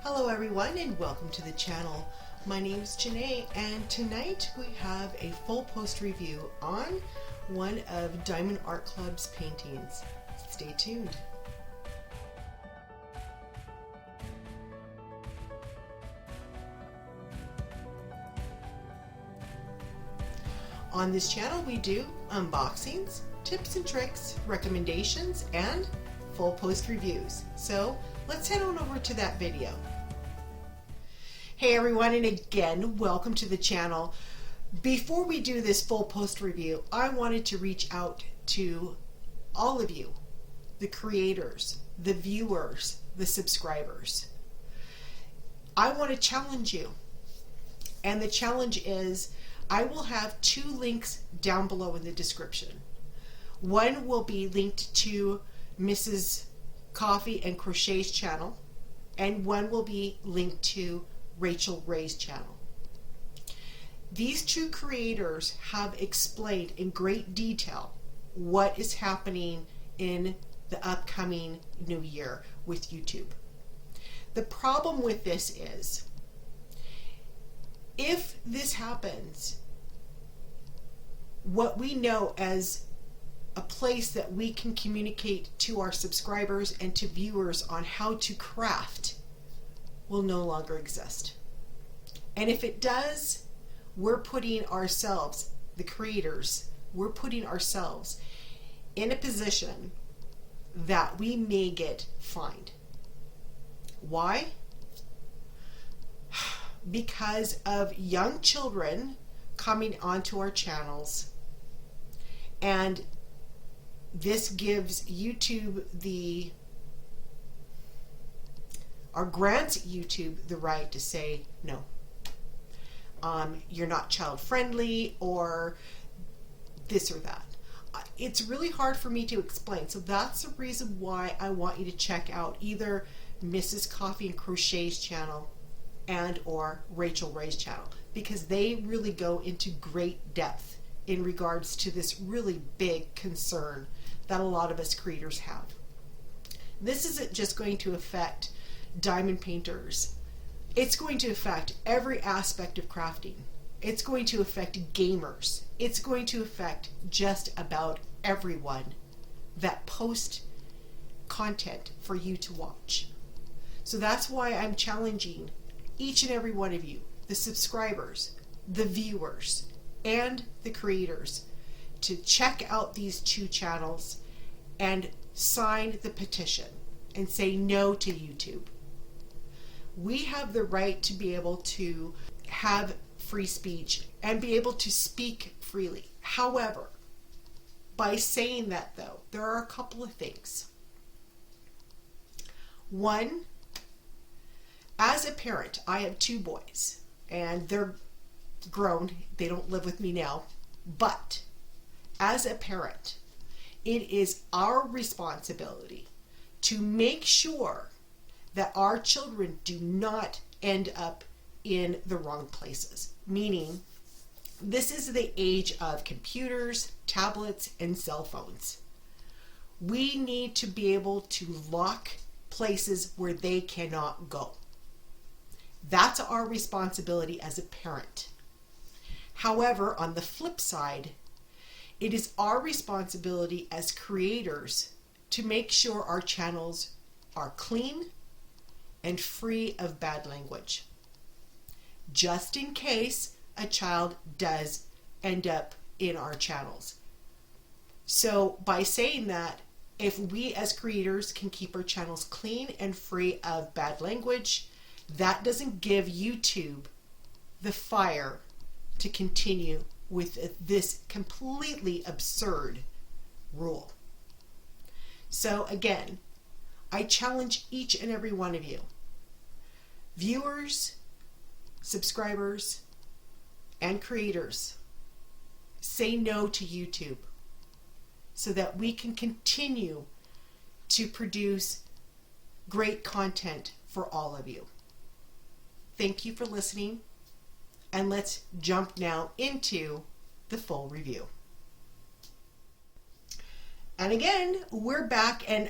Hello everyone and welcome to the channel. My name is Jene and tonight we have a full post review on one of Diamond Art Club's paintings. Stay tuned. On this channel we do unboxings, tips and tricks, recommendations, and full post reviews. So let's head on over to that video. Hey everyone, and again, welcome to the channel. Before we do this full post review, I wanted to reach out to all of you, the creators, the viewers, the subscribers. I want to challenge you. And the challenge is, I will have two links down below in the description. One will be linked to Mrs. Coffee and Crochet's channel, and one will be linked to Rachel Ray's channel. These two creators have explained in great detail what is happening in the upcoming new year with YouTube. The problem with this is, if this happens, what we know as a place that we can communicate to our subscribers and to viewers on how to craft will no longer exist. And if it does, we're putting ourselves, the creators, we're putting ourselves in a position that we may get fined. Why? Because of young children coming onto our channels, and this gives YouTube or grants YouTube the right to say no. You're not child friendly or this or that. It's really hard for me to explain, so that's the reason why I want you to check out either Mrs. Coffee and Crochet's channel and or Rachel Ray's channel, because they really go into great depth in regards to this really big concern that a lot of us creators have. This isn't just going to affect diamond painters. It's going to affect every aspect of crafting. It's going to affect gamers. It's going to affect just about everyone that posts content for you to watch. So that's why I'm challenging each and every one of you, the subscribers, the viewers, and the creators, to check out these two channels and sign the petition and say no to YouTube. We have the right to be able to have free speech and be able to speak freely. However, by saying that though, there are a couple of things. One, as a parent, I have two boys and they're grown. They don't live with me now. But as a parent, it is our responsibility to make sure that our children do not end up in the wrong places. Meaning, this is the age of computers, tablets, and cell phones. We need to be able to lock places where they cannot go. That's our responsibility as a parent. However, on the flip side, it is our responsibility as creators to make sure our channels are clean and free of bad language, just in case a child does end up in our channels. So by saying that, if we as creators can keep our channels clean and free of bad language, that doesn't give YouTube the fire to continue with this completely absurd rule. So again, I challenge each and every one of you, viewers, subscribers, and creators, say no to YouTube so that we can continue to produce great content for all of you. Thank you for listening, and let's jump now into the full review. And again, we're back, and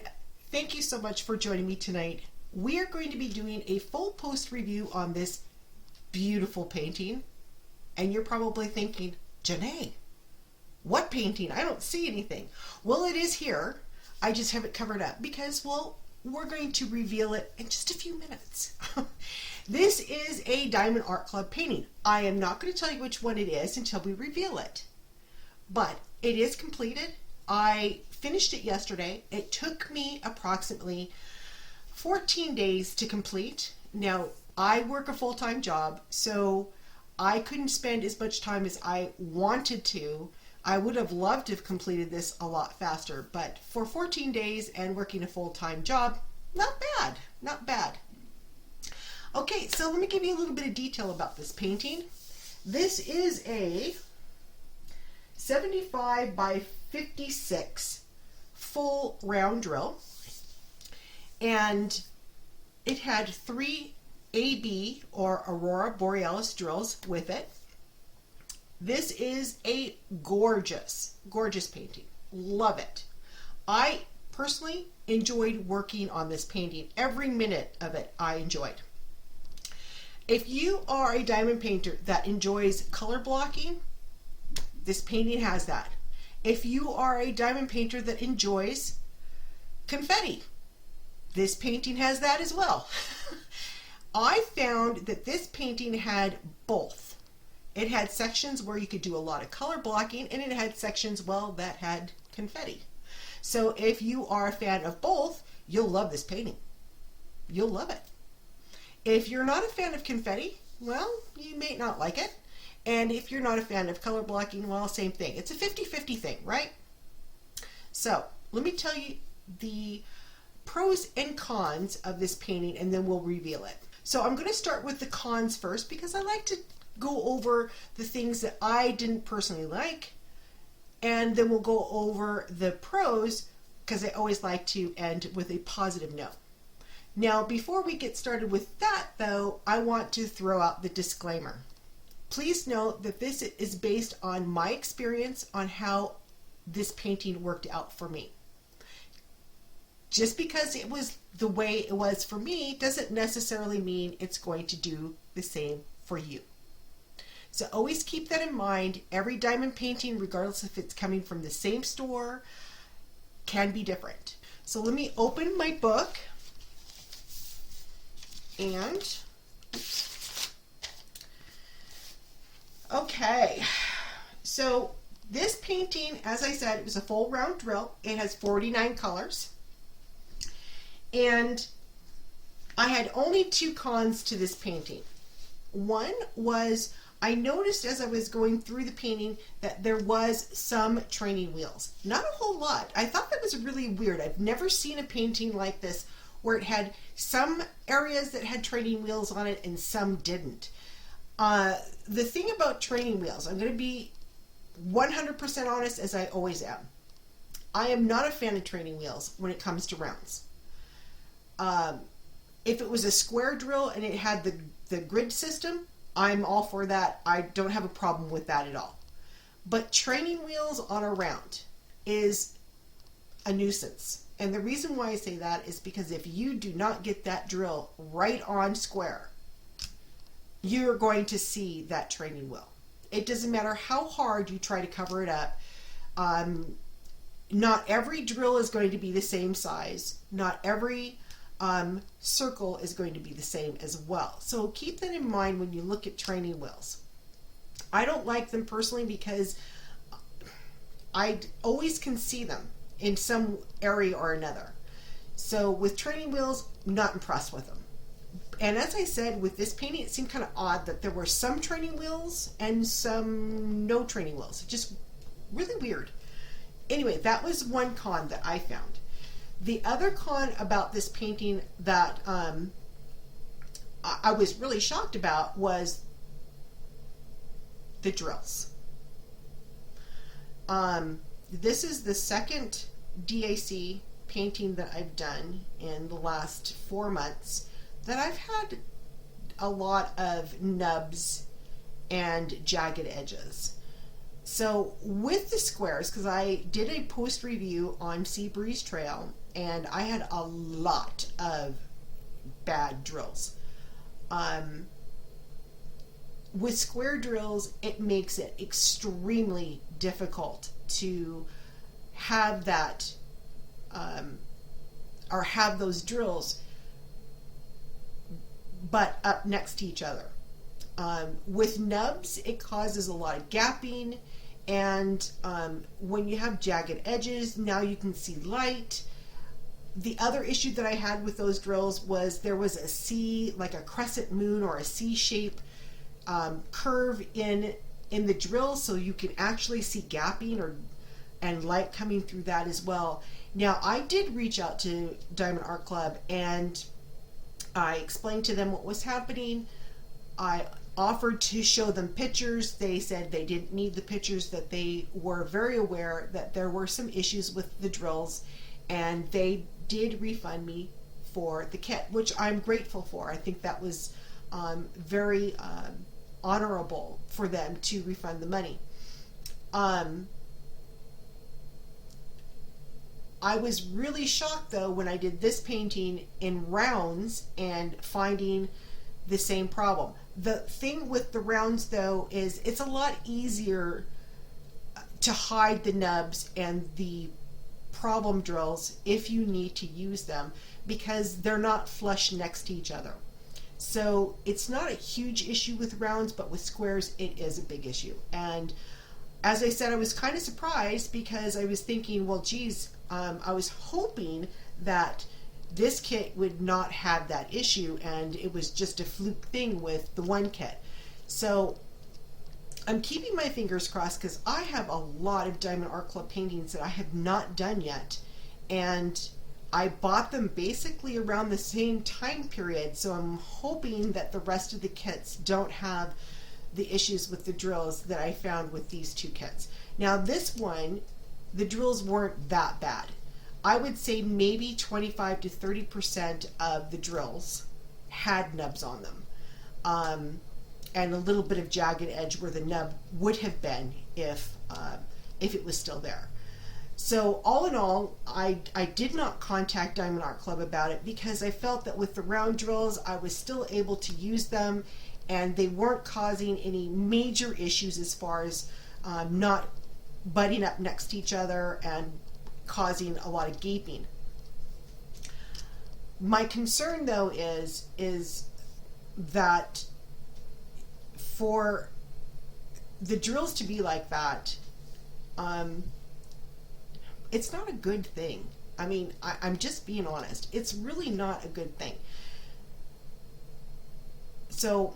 thank you so much for joining me tonight we are going to be doing a full post review on this beautiful painting. And you're probably thinking, Jene, what painting? I don't see anything. Well, it is here. I just have it covered up because, well, we're going to reveal it in just a few minutes. This is a Diamond Art Club painting. I am not going to tell you which one it is until we reveal it. But it is completed. I finished it yesterday. It took me approximately 14 days to complete. Now, I work a full-time job, so I couldn't spend as much time as I wanted to. I would have loved to have completed this a lot faster, but for 14 days and working a full-time job, not bad, not bad. Okay, so let me give you a little bit of detail about this painting. This is a 75 by 56 full round drill, and it had 3 AB or Aurora Borealis drills with it. This is a gorgeous, gorgeous painting. Love it. I personally enjoyed working on this painting. Every minute of it I enjoyed. If you are a diamond painter that enjoys color blocking, this painting has that. If you are a diamond painter that enjoys confetti, this painting has that as well. I found that this painting had both. It had sections where you could do a lot of color blocking, and it had sections, well, that had confetti. So if you are a fan of both, you'll love this painting. You'll love it. If you're not a fan of confetti, well, you may not like it. And if you're not a fan of color blocking, well, same thing. It's a 50-50 thing, right? So let me tell you the pros and cons of this painting, and then we'll reveal it. So I'm going to start with the cons first because I like to go over the things that I didn't personally like, and then we'll go over the pros because I always like to end with a positive note. Now, before we get started with that, though, I want to throw out the disclaimer. Please note that this is based on my experience on how this painting worked out for me. Just because it was the way it was for me doesn't necessarily mean it's going to do the same for you. So always keep that in mind. Every diamond painting, regardless if it's coming from the same store, can be different. So let me open my book and okay, so this painting, as I said, it was a full round drill. It has 49 colors. And I had only 2 cons to this painting. One was I noticed as I was going through the painting that there was some training wheels. Not a whole lot. I thought that was really weird. I've never seen a painting like this where it had some areas that had training wheels on it and some didn't. The thing about training wheels, I'm going to be 100% honest as I always am. I am not a fan of training wheels when it comes to rounds. If it was a square drill and it had the grid system, I'm all for that. I don't have a problem with that at all. But training wheels on a round is a nuisance. And the reason why I say that is because if you do not get that drill right on square, you're going to see that training wheel. It doesn't matter how hard you try to cover it up. Not every drill is going to be the same size. Not every circle is going to be the same as well. So keep that in mind when you look at training wheels. I don't like them personally because I always can see them in some area or another. So with training wheels, not impressed with them. And as I said, with this painting, it seemed kind of odd that there were some training wheels and some no training wheels. Just really weird. Anyway, that was one con that I found. The other con about this painting that I was really shocked about was the drills. This is the second DAC painting that I've done in the last 4 months that I've had a lot of nubs and jagged edges. So with the squares, because I did a post review on Sea Breeze Trail, and I had a lot of bad drills. With square drills, it makes it extremely difficult to have that or have those drills butt up next to each other. With nubs, it causes a lot of gapping, and when you have jagged edges, now you can see light. The other issue that I had with those drills was there was a C, like a crescent moon or a C shape curve in the drill, so you can actually see gapping and light coming through that as well. Now, I did reach out to Diamond Art Club and I explained to them what was happening. I offered to show them pictures. They said they didn't need the pictures, that they were very aware that there were some issues with the drills, and they did refund me for the kit, which I'm grateful for. I think that was very honorable for them to refund the money. I was really shocked though when I did this painting in rounds and finding the same problem. The thing with the rounds though is it's a lot easier to hide the nubs and the problem drills if you need to use them, because they're not flush next to each other. So it's not a huge issue with rounds, but with squares it is a big issue. And as I said, I was kind of surprised because I was thinking, well, geez, I was hoping that this kit would not have that issue, and it was just a fluke thing with the one kit. So I'm keeping my fingers crossed, because I have a lot of Diamond Art Club paintings that I have not done yet, and I bought them basically around the same time period, so I'm hoping that the rest of the kits don't have the issues with the drills that I found with these two kits. Now this one, the drills weren't that bad. I would say maybe 25 to 30% of the drills had nubs on them, and a little bit of jagged edge where the nub would have been if it was still there. So all in all, I did not contact Diamond Art Club about it, because I felt that with the round drills I was still able to use them, and they weren't causing any major issues as far as not butting up next to each other and causing a lot of gaping. My concern though is that for the drills to be like that, it's not a good thing. I mean, I'm just being honest. It's really not a good thing. So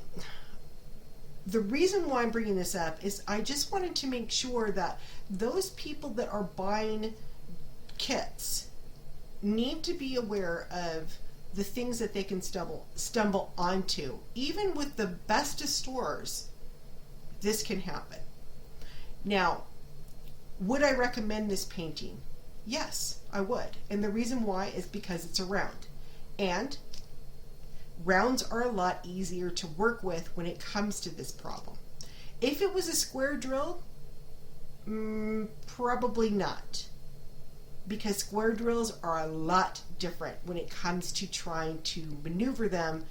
the reason why I'm bringing this up is I just wanted to make sure that those people that are buying kits need to be aware of the things that they can stumble onto. Even with the best of stores, this can happen. Now, would I recommend this painting? Yes, I would. And the reason why is because it's a round. And rounds are a lot easier to work with when it comes to this problem. If it was a square drill, probably not. Because square drills are a lot different when it comes to trying to maneuver them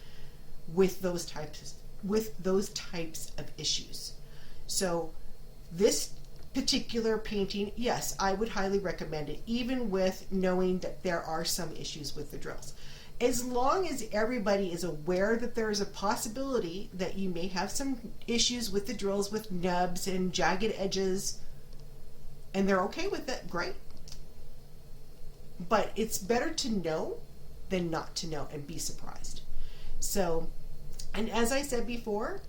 with those types of issues. So this particular painting, yes, I would highly recommend it, even with knowing that there are some issues with the drills. As long as everybody is aware that there is a possibility that you may have some issues with the drills with nubs and jagged edges, and they're okay with it, great. But it's better to know than not to know and be surprised. So, and as I said before,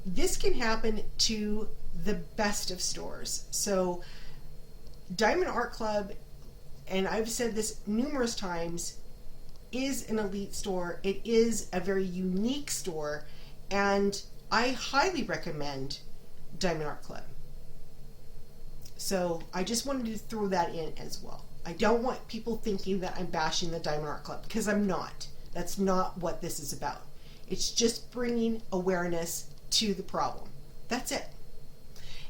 this can happen to the best of stores. So Diamond Art Club, and I've said this numerous times, is an elite store. It is a very unique store, and I highly recommend Diamond Art Club. So I just wanted to throw that in as well. I don't want people thinking that I'm bashing the Diamond Art Club, because I'm not. That's not what this is about. It's just bringing awareness to the problem. That's it.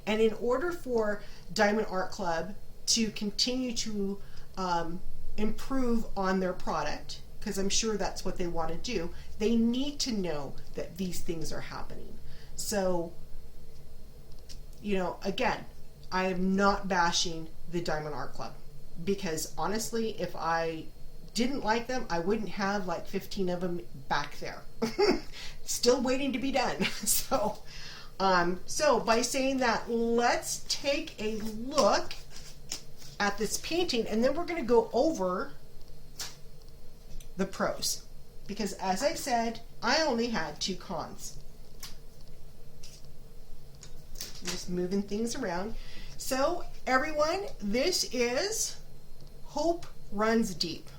And in order for Diamond Art Club to continue to improve on their product, because I'm sure that's what they want to do. They need to know that these things are happening. So, you know, again, I am not bashing the Diamond Art Club, because honestly, if I didn't like them, I wouldn't have like 15 of them back there. Still waiting to be done. So by saying that, let's take a look at this painting, and then we're going to go over the pros, because as I said, I only had 2 cons. I'm just moving things around. So everyone, this is Hope Runs Deep,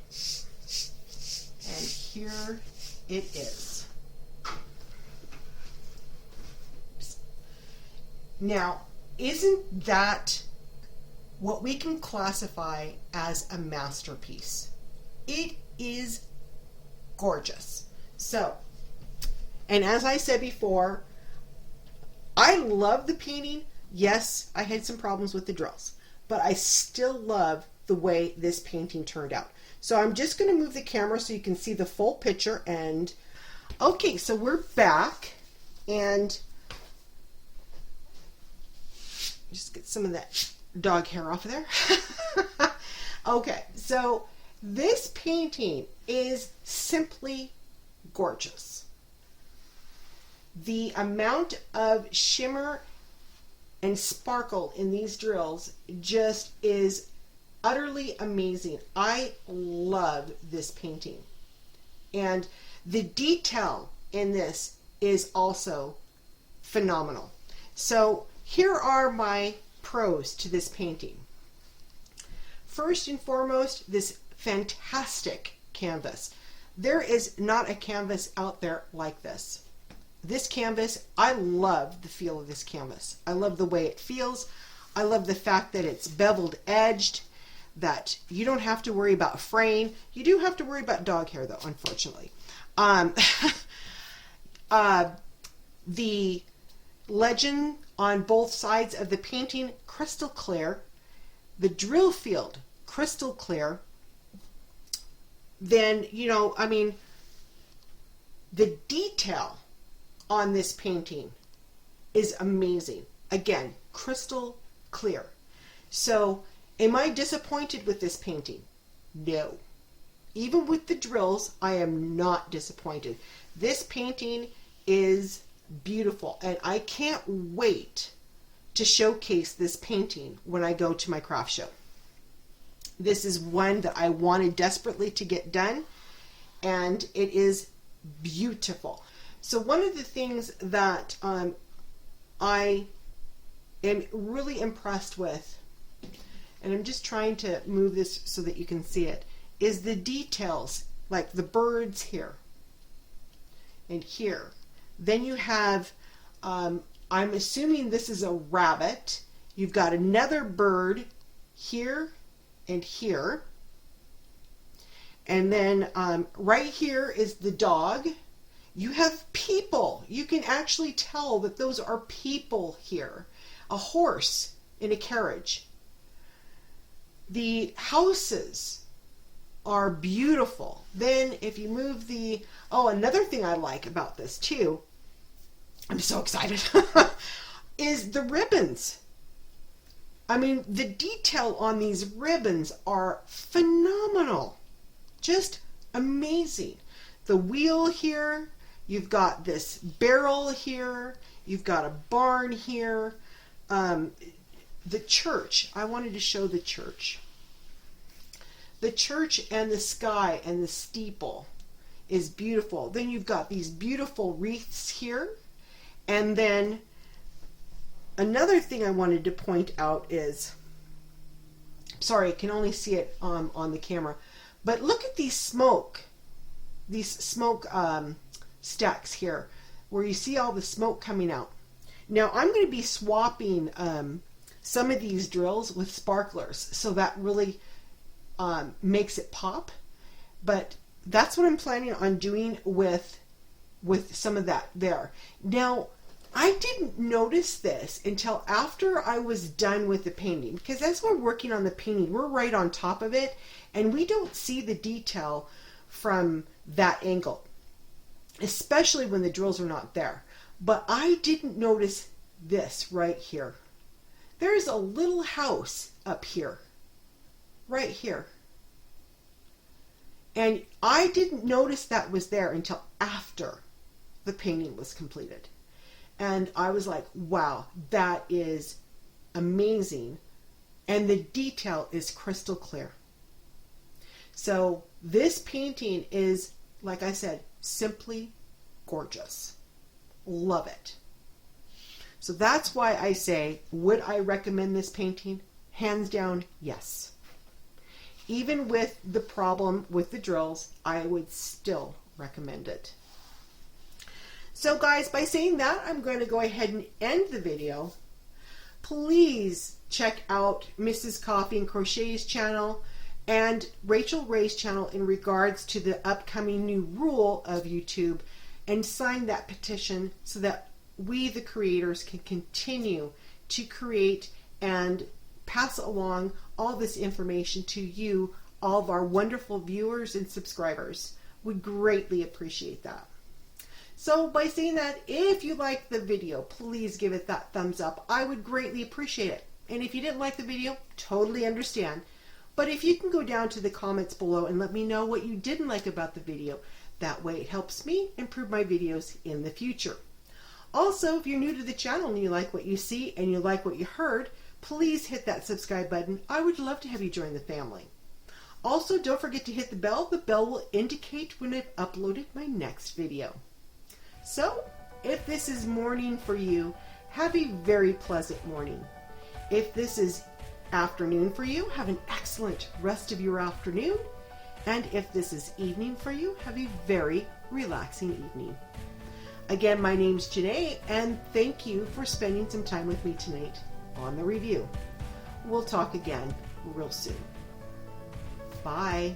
and here it is. Now, isn't that what we can classify as a masterpiece? It is gorgeous. So, and as I said before, I love the painting. Yes, I had some problems with the drills, but I still love the way this painting turned out. So I'm just going to move the camera so you can see the full picture. And okay, so we're back, and just get some of that dog hair off of there. Okay, so this painting is simply gorgeous. The amount of shimmer and sparkle in these drills just is utterly amazing. I love this painting. And the detail in this is also phenomenal. So here are my pros to this painting. First and foremost, this fantastic canvas. There is not a canvas out there like this. This canvas, I love the feel of this canvas. I love the way it feels. I love the fact that it's beveled edged, that you don't have to worry about fraying. You do have to worry about dog hair though, unfortunately. The legend on both sides of the painting, crystal clear. The drill field, crystal clear. Then, you know, I mean, the detail on this painting is amazing. Again, crystal clear. So, am I disappointed with this painting? No. Even with the drills, I am not disappointed. This painting is beautiful, and I can't wait to showcase this painting when I go to my craft show. This is one that I wanted desperately to get done, and it is beautiful. So one of the things that I am really impressed with, and I'm just trying to move this so that you can see it, is the details, like the birds here and here. Then you have, I'm assuming this is a rabbit. You've got another bird here and here. And then right here is the dog. You have people. You can actually tell that those are people here. A horse in a carriage. The houses are beautiful. Then if you move the, oh, another thing I like about this too, I'm so excited, is the ribbons. I mean, the detail on these ribbons are phenomenal. Just amazing. The wheel here, you've got this barrel here, you've got a barn here. The church, I wanted to show the church. The church and the sky and the steeple is beautiful. Then you've got these beautiful wreaths here. And then another thing I wanted to point out is, sorry, I can only see it on the camera, but look at these smoke stacks here, where you see all the smoke coming out. Now I'm going to be swapping some of these drills with sparklers, so that really makes it pop. But that's what I'm planning on doing with some of that there. Now, I didn't notice this until after I was done with the painting, because as we're working on the painting, we're right on top of it, and we don't see the detail from that angle, especially when the drills are not there. But I didn't notice this right here. There's a little house up here, right here. And I didn't notice that was there until after the painting was completed. And I was like, wow, that is amazing. And the detail is crystal clear. So this painting is, like I said, simply gorgeous. Love it. So that's why I say, would I recommend this painting? Hands down, yes. Even with the problem with the drills, I would still recommend it. So guys, by saying that, I'm going to go ahead and end the video. Please check out Mrs. Coffee and Crochet's channel and Rachel Ray's channel in regards to the upcoming new rule of YouTube, and sign that petition so that we, the creators, can continue to create and pass along all this information to you, all of our wonderful viewers and subscribers. We greatly appreciate that. So by saying that, if you like the video, please give it that thumbs up. I would greatly appreciate it. And if you didn't like the video, totally understand. But if you can go down to the comments below and let me know what you didn't like about the video, that way it helps me improve my videos in the future. Also, if you're new to the channel and you like what you see and you like what you heard, please hit that subscribe button. I would love to have you join the family. Also, don't forget to hit the bell. The bell will indicate when I've uploaded my next video. So, if this is morning for you, have a very pleasant morning. If this is afternoon for you, have an excellent rest of your afternoon. And if this is evening for you, have a very relaxing evening. Again, my name's Jene, and thank you for spending some time with me tonight on the review. We'll talk again real soon. Bye.